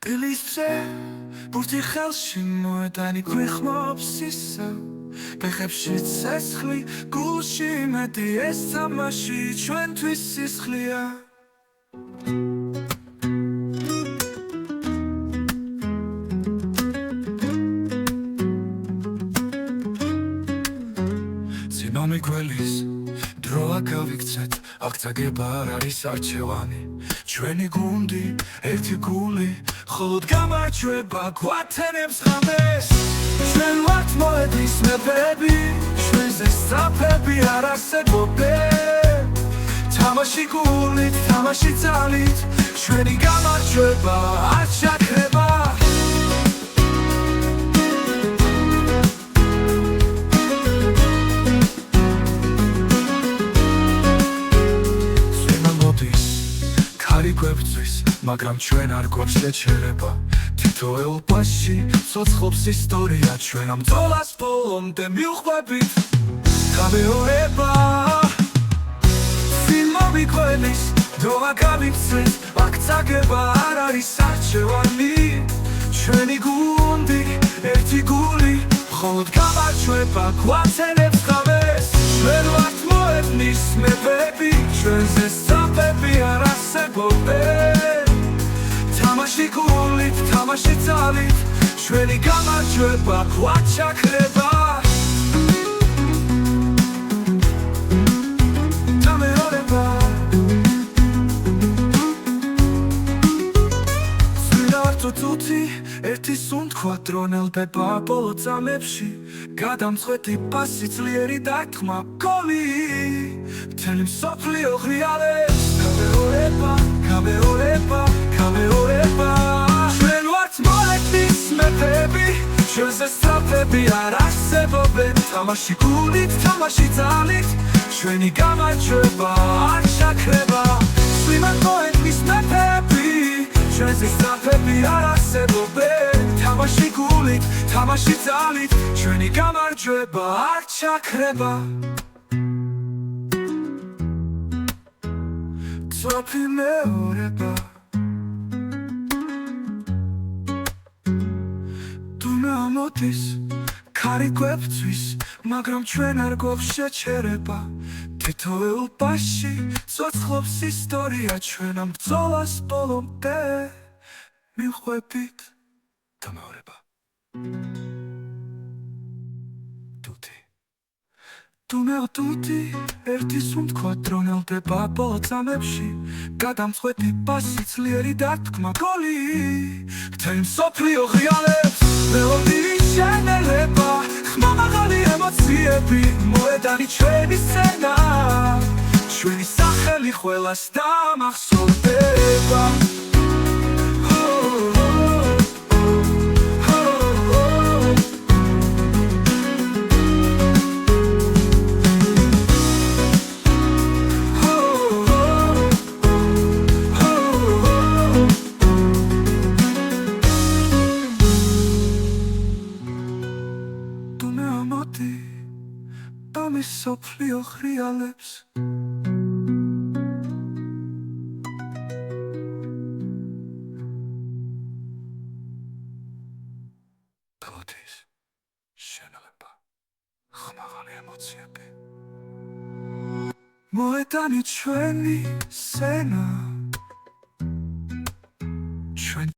Pilise, burti xelshi moedani kwixmobs issa Bexebshi tsesxli, gulshi medi es tamashi Chventvis sisxlia Zinami gwelis, droa gavigtset Აქ წაგება არ არის არჩევანი ჩვენი გუნდი ერთი გული ხოლოდ გამარჯვება გვათენებს ღამეს ჩვენ ვართ მოედნის მეფეები ჩვენზე სწრაფები არ არსებობენ თამაში გულით თამაში ძალით ჩვენი გამარჯვება არ ჩაქრება გვებწვის, მაგრამ ჩვენ არ გვაქვს შეჩერება თითოეულ პასში ცოცხლობს ისტორია ჩვენ ამ ბრძოლას ბოლომდე მივხვდებით გამეორება ფილმები გველის დროა გამიქცეს აქ წაგება არ არის არჩევანი ჩვენი გუნდი ერთი გული მხოლოდ გამარჯვება გვაცენებს ღამეს ჩვენ ვართ მოედნის მეფეები ჩვენზე სწრაფები არ არსებობენ თამაში გულით თამაში ძალით ჩვენი გამარჯვება გვაჩაქრება გამეორება თუთი ერთი სუნთქვა დრონელდება ბოლო წამებში გადამწყვეტი პასი ძლიერი დარტყმა გოლი მთელი მსოფლიო ღრიალებს გამეორება გამეორება გამეორება ჩვენ ვართ მოედნის მეფეები ჩვენზე სწრაფები არ არსებობენ თამაში გულით თამაში ძალით ჩვენი გამარჯვება არ ჩაქრება ვართ მოედნის მეფეები ჩვენზე სწრაფები არ არსებობენ თამაში გულით თამაში ძალით ჩვენი გამარჯვება არ ჩაქრება სწრაფი მეორება თუნდაც ამოდის ქარი გვებწვის მაგრამ ჩვენ არ გვაქვს შეჩერება თითოეულ პასში ცოცხლობს ისტორია ჩვენ ამ ბრძოლას ბოლომდე მივხვდებით გამეორება თუთი ერთი სუნთქვა დრონელდება ბოლო წამებში გადამწყვეტი პასი ძლიერი დარტყმა გოლი მთელი მსოფლიო ღრიალებს მელოდიის შენელება ხმამაღალი ემოციები მოედანი ჩვენი სცენა ჩვენი სახელი ყველას დამახსოვდება მსოფლიო ღრიალებს მელოდიის შენელება ხმაღალი ემოციები მოედანი ჩვენი სცენა